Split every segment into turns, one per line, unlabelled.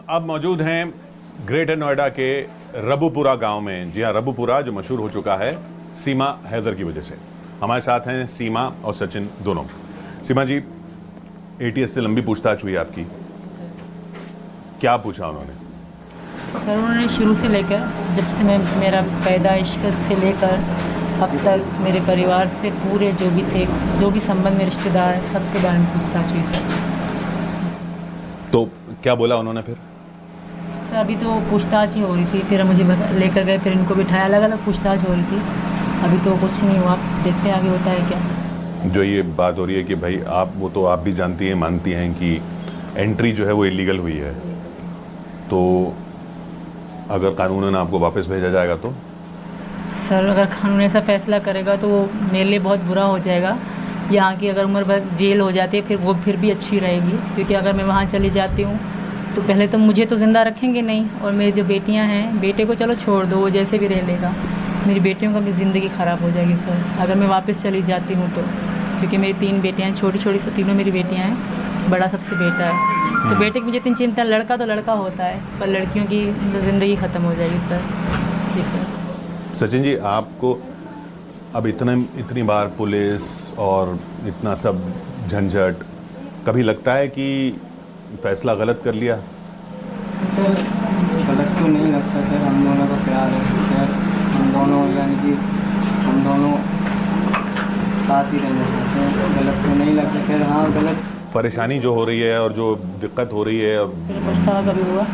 अब मौजूद हैं ग्रेटर नोएडा के रबुपुरा गांव में। जी हाँ, रबुपुरा जो मशहूर हो चुका है सीमा हैदर की वजह से। हमारे साथ हैं सीमा और सचिन दोनों। सीमा जी, एटीएस से लंबी पूछताछ हुई आपकी, क्या पूछा उन्होंने?
सर उन्होंने शुरू से लेकर जब से मैं मेरा पैदाइश से लेकर अब तक मेरे परिवार से पूरे जो भी थे, जो भी संबंध में रिश्तेदार हैं, सबके बारे में पूछताछ हुई सर।
तो क्या बोला उन्होंने फिर?
सर अभी तो पूछताछ ही हो रही थी, फिर मुझे लेकर गए, फिर इनको बिठाया, अलग अलग पूछताछ हो रही थी। अभी तो कुछ नहीं हुआ, देखते हैं आगे होता है क्या।
जो ये बात हो रही है कि भाई आप भी जानती हैं, मानती हैं कि एंट्री जो है वो इलीगल हुई है, तो अगर कानूनन आपको वापस भेजा जाएगा तो?
सर अगर कानून ऐसा फैसला करेगा तो वो मेरे लिए बहुत बुरा हो जाएगा। यहाँ की अगर उम्र भर जेल हो जाती है फिर वो फिर भी अच्छी रहेगी, क्योंकि अगर मैं वहाँ चली जाती हूँ तो पहले तो मुझे तो ज़िंदा रखेंगे नहीं, और मेरी जो बेटियाँ हैं, बेटे को चलो छोड़ दो, वो जैसे भी रह लेगा, मेरी बेटियों का भी ज़िंदगी ख़राब हो जाएगी सर अगर मैं वापस चली जाती हूँ तो। क्योंकि मेरी 3 बेटियाँ हैं, छोटी छोटी से तीनों मेरी बेटियाँ हैं, बड़ा सबसे बेटा है। तो बेटे की मुझे इतनी चिंता, लड़का तो लड़का होता है, पर लड़कियों की ज़िंदगी ख़त्म हो जाएगी सर। जी सर।
सचिन जी, आपको अब इतनी बार पुलिस और इतना सब झंझट, कभी लगता है कि फैसला गलत कर लिया?
सर गलत तो नहीं लगता सर, हम दोनों का प्यार है सर, हम दोनों यानी कि हम दोनों साथ ही रहना चाहते हैं, गलत तो नहीं लगता सर। हाँ गलत
परेशानी जो हो रही है और जो दिक्कत हो रही है,
फिर पछतावा कभी हुआ?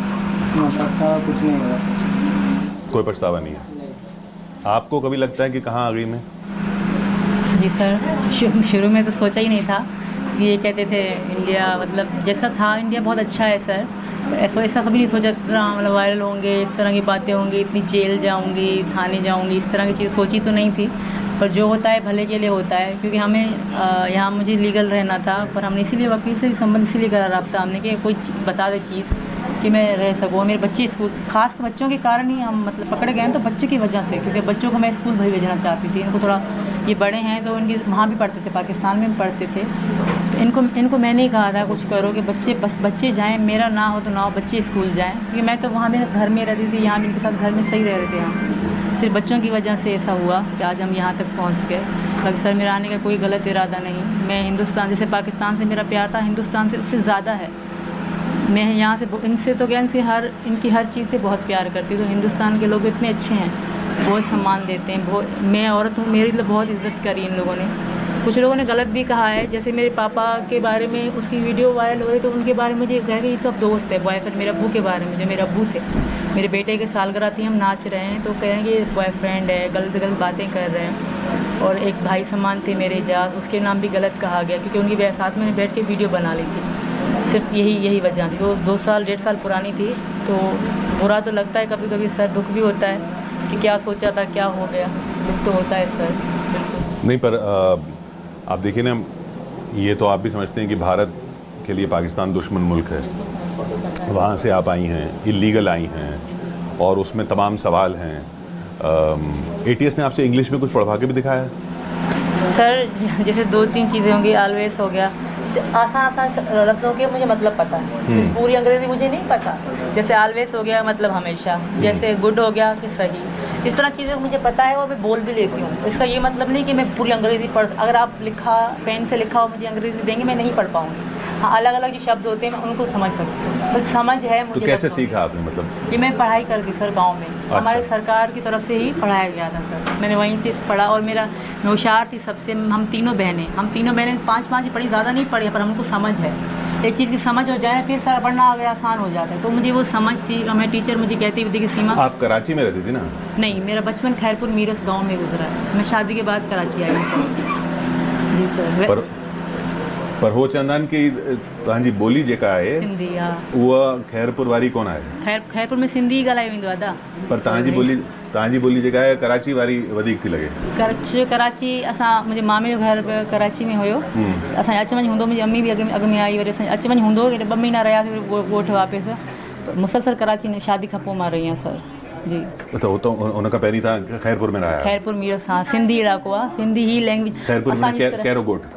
पछतावा कुछ नहीं हुआ।
कोई पछतावा नहीं है? आपको कभी लगता है कि कहाँ आ गई मैं?
जी सर, शुरू में तो सोचा ही नहीं था। ये कहते थे इंडिया मतलब जैसा था, इंडिया बहुत अच्छा है सर, ऐसा कभी नहीं सोचा इतना मतलब वायरल होंगे, इस तरह की बातें होंगी, इतनी जेल जाऊंगी, थाने जाऊंगी, इस तरह की चीज़ सोची तो नहीं थी। पर जो होता है भले के लिए होता है, क्योंकि हमें यहाँ मुझे लीगल रहना था, पर हमने इसीलिए वकील से भी संबंध इसीलिए करा रब्ता हमने कि कोई बता दे चीज़ कि मैं रह सकूँ। मेरे बच्चे स्कूल, खास कर बच्चों के कारण ही हम मतलब पकड़े गए हैं, तो बच्चे की वजह से, क्योंकि बच्चों को मैं स्कूल भेजना चाहती थी। इनको थोड़ा, ये बड़े हैं तो इनके वहाँ भी पढ़ते थे, पाकिस्तान में भी पढ़ते थे, तो इनको मैंने ही कहा था कुछ करो कि बच्चे जाएँ, मेरा ना हो तो ना हो, बच्चे स्कूल जाएँ, क्योंकि मैं तो वहाँ मेरे घर में रहती थी, यहाँ भी इनके साथ घर में सही रह रहे थे। हम सिर्फ बच्चों की वजह से ऐसा हुआ कि आज हम यहाँ तक पहुँच गए। बाकी सर मेरा आने का कोई गलत इरादा नहीं। मैं हिंदुस्तान, जैसे पाकिस्तान से मेरा प्यार था, हिंदुस्तान से उससे ज़्यादा है। मैं यहाँ से इनसे तो क्या, इनकी हर चीज़ से बहुत प्यार करती हूँ। तो हिंदुस्तान के लोग इतने अच्छे हैं, बहुत सम्मान देते हैं, बहुत, मैं औरत हूँ, मेरी तो बहुत इज्जत करी इन लोगों ने। कुछ लोगों ने गलत भी कहा है, जैसे मेरे पापा के बारे में उसकी वीडियो वायरल हो रही, तो उनके बारे में मुझे कह कि ये तो अब दोस्त है, बॉयफ्रेंड। मेरे अब्बू के बारे में, जो मेरे अब्बू थे, मेरे बेटे के सालगिरह थी, हम नाच रहे हैं, तो कह रहे हैं कि बॉयफ्रेंड है, गलत गलत बातें कर रहे हैं। और एक भाई समान थे मेरे जात, उसके नाम भी गलत कहा गया, क्योंकि उनकी साथ में बैठ के वीडियो बना ली थी। सिर्फ यही वजह थी। वो 2 साल 1.5 साल पुरानी थी, तो बुरा तो लगता है कभी कभी सर, दुख भी होता है कि क्या सोचा था, क्या हो गया, दुख तो होता है सर, बिल्कुल।
नहीं, पर आप देखिए ना, ये तो आप भी समझते हैं कि भारत के लिए पाकिस्तान दुश्मन मुल्क है, वहाँ से आप आई हैं, इलीगल आई हैं, और उसमें तमाम सवाल हैं। एटीएस ने आपसे इंग्लिश में कुछ पढ़वा के भी दिखाया है?
सर जैसे 2-3 चीज़ें होंगी, ऑलवेज हो गया, आसान लफ्ज़ों के मुझे मतलब पता है, पूरी अंग्रेज़ी मुझे नहीं पता। जैसे ऑलवेज हो गया मतलब हमेशा, जैसे गुड हो गया कि सही, इस तरह चीज़ें मुझे पता है, वो मैं बोल भी लेती हूँ। इसका ये मतलब नहीं कि मैं पूरी अंग्रेज़ी अगर आप पेन से लिखा हो मुझे अंग्रेज़ी देंगे, मैं नहीं पढ़ पाऊँगी। हाँ, अलग अलग जो शब्द होते हैं मैं उनको समझ सकती हूँ, बस समझ है मुझे।
तो कैसे सीखा आपने? मतलब
ये मैं पढ़ाई करके सर, गांव में हमारे सरकार की तरफ से ही पढ़ाया गया था सर, मैंने वहीं से पढ़ा। और मैं होशियार थी सबसे, हम तीनों बहनें 5 ही पढ़ी, ज़्यादा नहीं पढ़ी, पर हमको समझ है। एक चीज़ की समझ हो जाए फिर सर पढ़ना आ गया, आसान हो जाता है। तो मुझे वो समझ थी, और मैं टीचर मुझे कहती थी कि सीमा।
आप कराची में रहती थी ना?
नहीं, मेरा बचपन खैरपुर मीरस गाँव में गुजरा है, मैं शादी के बाद कराची आई हूँ सर। जी सर।
पर हो चंदन की तव्हांजी बोली जेका है
सिंधी, हाँ,
उहा खैरपुर वारी कोन आहे?
खैरपुर में सिंधी ॻाल्हायो वेंदो आहे दादा,
पर तव्हांजी बोली जेका आहे कराची वारी वधीक थी लॻे।
कराची, असां मुंहिंजे मामे जो घर कराची में हुयो, असांजो अच वञ हूंदो, मुंहिंजी अम्मी बि अॻ में आई, वरी असांजो अच वञ हूंदो, 2 महीना रहियासीं ॻोठु वापसि। मुसलसल कराची में शादी खां पोइ मां रही आहियां सर। जी,
तो उन खां पहिरीं तव्हां खैरपुर में रहिया?
खैरपुर मीरस, हाँ, सिंधी इलाइक़ो आहे, सिंधी ही लैंग्वेज।
खैरपुर में कहिड़ो ॻोठु?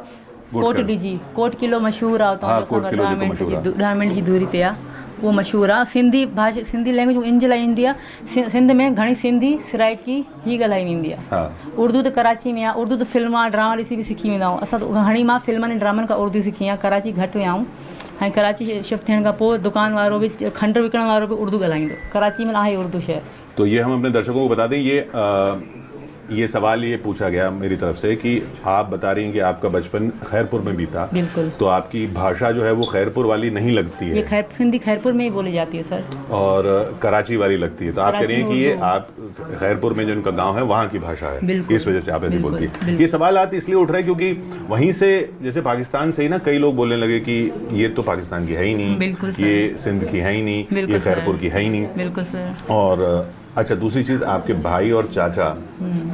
कोट डी जी, कोट किलो मशहूर आहे, 10 मिनट जी दूरी ते आहे। वो मशहूर आहे सिंधी भाषा सिंधी लैंग्वेज इंज लाइ ईंदी आहे सिंध में घणी सिंधी सिराइकी ही ॻाल्हाईंदी ईंदी आहे
हाँ
उर्दू त कराची में आहे उर्दू त फिल्म ड्रामा ॾिसी बि सिखी वेंदा आहियूं असां घणी मां फिल्मनि ऐं ड्रामनि खां उर्दू सिखी आहे कराची घटि विया आहियूं ऐं कराची शिफ्ट थियण खां पोइ दुकान वारो बि खंडु विकण वारो बि उर्दू ॻाल्हाईंदो कराची में आहे उर्दू शहर
तो ये हम अपने दर्शकों को बता दें ये सवाल ये पूछा गया मेरी तरफ से कि आप बता रही हैं कि आपका बचपन खैरपुर में बीता
बिल्कुल
तो आपकी भाषा जो है वो खैरपुर वाली नहीं लगती
ये
है
सिंधी खैरपुर में ही बोली जाती है सर
और कराची वाली लगती है तो आप कह रही हैं कि ये
उर्दू।
आप खैरपुर में जो इनका गांव है वहाँ की भाषा है
बिल्कुल।
इस वजह से आप ऐसे
बिल्कुल,
बोलती है
बिल्कुल।
ये सवाल आते इसलिए उठ रहे हैं क्योंकि वहीं से जैसे पाकिस्तान से ही ना कई लोग बोलने लगे कि ये तो पाकिस्तान की है ही नहीं
बिल्कुल सर।
ये सिंध की है ही नहीं
बिल्कुल
ये
सर।
खैरपुर की है ही नहीं
बिल्कुल सर
और अच्छा दूसरी चीज आपके भाई और चाचा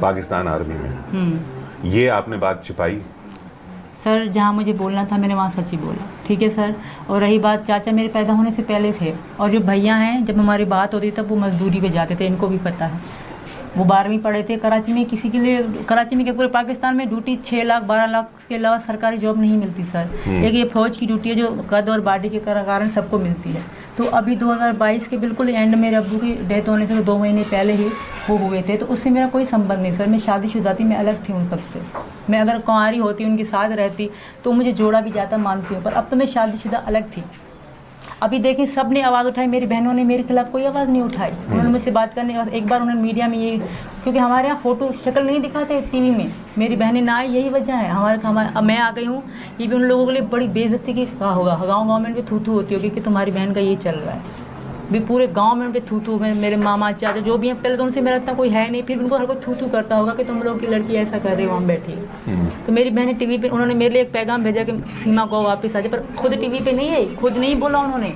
पाकिस्तान आर्मी में ये आपने बात छिपाई
सर जहाँ मुझे बोलना था मैंने वहाँ सच ही बोला ठीक है सर और रही बात चाचा मेरे पैदा होने से पहले थे और जो भैया हैं जब हमारी बात होती तब वो मजदूरी पे जाते थे इनको भी पता है वो 12वीं पढ़े थे कराची में किसी के लिए कराची में क्या पूरे पाकिस्तान में ड्यूटी 6 लाख 12 लाख के अलावा सरकारी जॉब नहीं मिलती सर एक ये फौज की ड्यूटी है जो कद और बॉडी के कारण सबको मिलती है तो अभी 2022 के बिल्कुल एंड मेरे अब्बू की डेथ होने से 2 महीने पहले ही वो हुए थे तो उससे मेरा कोई संबंध नहीं सर मैं शादीशुदा थी मैं अलग थी उन सबसे मैं अगर कुंवारी होती उनके साथ रहती तो मुझे जोड़ा भी जाता मानती हूँ पर अब तो मैं शादीशुदा अलग थी अभी देखिए सब ने आवाज़ उठाई मेरी बहनों ने मेरे खिलाफ कोई आवाज़ नहीं उठाई उन्होंने मुझसे बात करने के बाद एक बार उन्होंने मीडिया में ये क्योंकि हमारे यहाँ फ़ोटो शक्ल नहीं दिखाते टीवी में मेरी बहनें ना आई यही वजह है अब मैं आ गई हूँ ये भी उन लोगों के लिए बड़ी बेइज्जती की कहा होगा गाँव में भी थू थू होती होगी कि तुम्हारी बहन का ये चल रहा है भी पूरे गांव में उन पे थू थू मेरे मामा चाचा जो भी हैं पहले तो उनसे मेरा इतना कोई है नहीं फिर उनको हर कोई थू थू करता होगा कि तुम लोग की लड़की ऐसा कर रही हो वहाँ बैठी तो मेरी बहन टीवी पे उन्होंने मेरे लिए एक पैगाम भेजा कि सीमा को वापस आ जाए पर खुद टीवी पे नहीं आई खुद नहीं बोला उन्होंने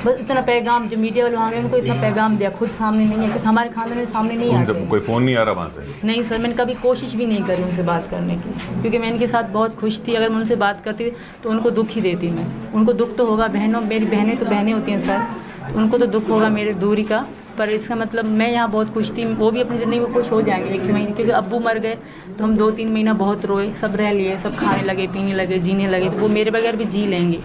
बस इतना पैगाम जो मीडिया वाले वहाँ गए उनको इतना पैगाम दिया खुद सामने नहीं है कि हमारे खानदान में सामने नहीं
उनसे
आते
कोई फोन नहीं आ रहा वहाँ से
नहीं सर मैंने कभी कोशिश भी नहीं करी उनसे बात करने की क्योंकि मैं इनके साथ बहुत खुश थी अगर मैं उनसे बात करती तो उनको दुख ही देती मैं उनको दुख तो होगा बहनों मेरी बहनें तो बहनें होती हैं सर उनको तो दुख होगा मेरे दूरी का पर इसका मतलब मैं यहाँ बहुत खुश थी वो भी अपनी ज़िंदगी में खुश हो जाएंगे 1 महीने क्योंकि अब्बू मर गए तो हम 2-3 महीना बहुत रोए सब रह लिए सब खाने लगे पीने लगे जीने लगे तो वो मेरे बगैर भी जी लेंगे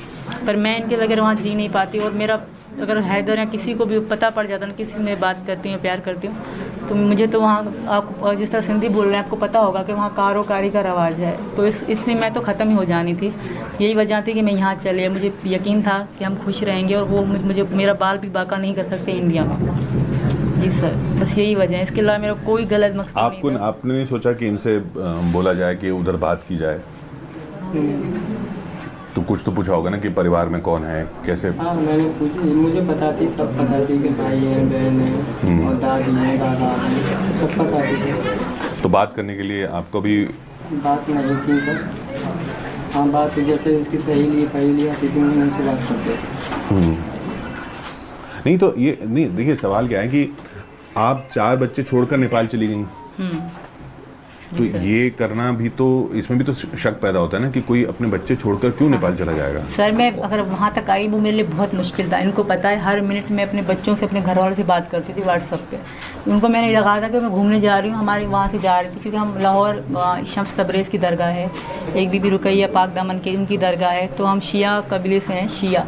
पर मैं इनके बगैर वहाँ जी नहीं पाती और मेरा अगर हैदर या किसी को भी पता पड़ जाता ना किसी से मैं बात करती हूँ प्यार करती हूँ तो मुझे तो वहाँ आप जिस तरह सिंधी बोल रहे हैं आपको पता होगा कि वहाँ कारोकारी का रवाज है तो इसमें मैं तो ख़त्म ही हो जानी थी यही वजह थी कि मैं यहाँ चले मुझे यकीन था कि हम खुश रहेंगे और वो मुझे मेरा बाल भी बाका नहीं कर सकते इंडिया में जी सर बस यही वजह है इसके अलावा मेरा कोई गलत मकसद
आपको
नहीं था।
आपने नहीं सोचा कि इनसे बोला जाए कि उधर बात की जाए तो कुछ तो पूछा होगा ना कि परिवार में कौन है कैसे
हाँ मैंने पूछी मुझे पता थी सब पता थी कि भाई है बहन है और दादी है दादा है सब पता थी
तो बात करने के लिए आपको भी
बात नहीं की सर हाँ बात जैसे इसकी सहेली पहेली आती थी मैं उनसे बात करते
नहीं तो ये नहीं देखिए सवाल क्या है कि आप 4 बच्चे छोड़कर नेपाल चली गई तो ये करना भी तो इसमें भी तो शक पैदा होता है ना कि कोई अपने बच्चे छोड़कर क्यों नेपाल चला जाएगा
सर मैं अगर वहाँ तक आई वो मेरे लिए बहुत मुश्किल था इनको पता है हर मिनट में अपने बच्चों से अपने घर वालों से बात करती थी व्हाट्सअप पे उनको मैंने लगा था कि मैं घूमने जा रही हूँ हमारी वहाँ से जा रही थी क्योंकि हम लाहौर शम्स तबरेज़ की दरगाह है एक बीबी रुकैया पाक दामन की उनकी दरगाह है तो हम शिया कबीले से हैं शिया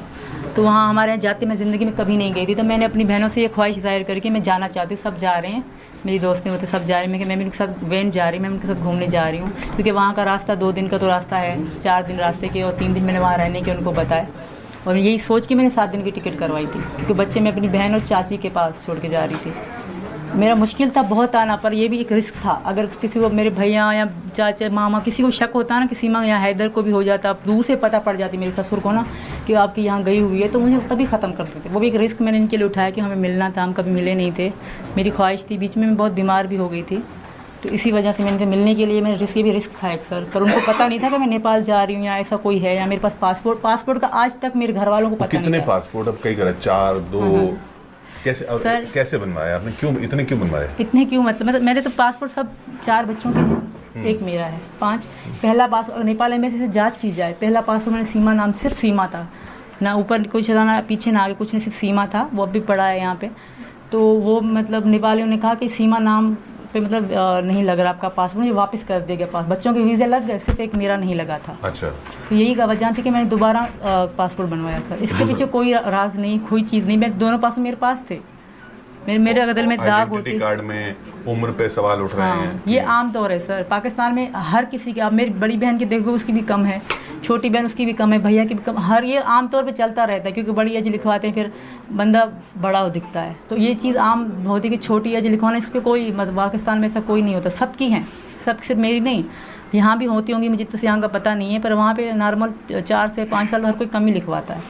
तो वहाँ हमारे यहाँ जाते मैं ज़िंदगी में कभी नहीं गई थी तो मैंने अपनी बहनों से ये ख्वाहिश ज़ाहिर करके मैं जाना चाहती हूँ सब जा रहे हैं मेरी दोस्त ने वो तो सब जा रही हैं मैं भी उनके साथ वैन जा रही मैं उनके साथ घूमने जा रही हूँ क्योंकि वहाँ का रास्ता 2 दिन का तो रास्ता है 4 दिन रास्ते के और 3 दिन मैंने वहाँ रहने के उनको बताया और यही सोच के मैंने 7 दिन की टिकट करवाई थी क्योंकि बच्चे मैं अपनी बहन और चाची के पास छोड़ के जा रही थी मेरा मुश्किल था बहुत आना पर ये भी एक रिस्क था अगर किसी को मेरे भैया या चाचा मामा किसी को शक होता ना कि सीमा या हैदर को भी हो जाता दूर से पता पड़ जाती मेरे ससुर को ना कि आपकी यहाँ गई हुई है तो मुझे तभी ख़त्म करते थे वो भी एक रिस्क मैंने इनके लिए उठाया कि हमें मिलना था हम कभी मिले नहीं थे मेरी ख्वाहिश थी बीच में मैं बहुत बीमार भी हो गई थी तो इसी वजह से मैंने मिलने के लिए मेरे रिस्क भी रिस्क था एक सर पर उनको पता नहीं था कि मैं नेपाल जा रही हूँ या ऐसा कोई है या मेरे पास पासपोर्ट का आज तक मेरे घर वालों को पता नहीं
कितने
था।
पासपोर्ट अब कई करा 4 2 कैसे बनवाया आपने क्यों बनवाए
इतने क्यों मतलब मेरे तो पासपोर्ट सब 4 बच्चों के हैं एक मेरा है 5 पहला पासपोर्ट नेपाल एम्बेसी से जांच की जाए पहला पासपोर्ट मैंने सीमा नाम सिर्फ सीमा था ना ऊपर कुछ था ना पीछे ना आगे कुछ नहीं सिर्फ सीमा था वो अभी पड़ा है यहाँ पे तो वो मतलब नेपालियों ने कहा कि सीमा नाम पे मतलब नहीं लग रहा आपका पासपोर्ट, मुझे वापस कर दिया गया पास। बच्चों के वीज़े लग गए, सिर्फ एक मेरा नहीं लगा था।
अच्छा,
तो यही वजह थी कि मैंने दोबारा पासपोर्ट बनवाया सर। इसके पीछे कोई राज नहीं, कोई चीज़ नहीं, मैं दोनों पासपोर्ट मेरे पास थे। मेरे दिल में दाग
आइडेंटिटी
होती।
कार्ड में उम्र पे सवाल उठ रहे
हाँ,
हैं।
ये आम तौर है सर। पाकिस्तान में हर किसी के, अब मेरी बड़ी बहन की देखो उसकी भी कम है, छोटी बहन उसकी भी कम है, भैया की भी कम, हर ये आम तौर पे चलता रहता है, क्योंकि बड़ी एज लिखवाते हैं फिर बंदा बड़ा हो दिखता है। तो ये चीज़ आम होती है कि छोटी एज लिखवाना, इस पर कोई मतलब पाकिस्तान में ऐसा कोई नहीं होता, सबकी हैं, सब सिर्फ मेरी नहीं। यहाँ भी होती होंगी, मुझे तो यहाँ का पता नहीं है, पर वहाँ पे नॉर्मल 4 से 5 साल हर कोई कम ही लिखवाता है।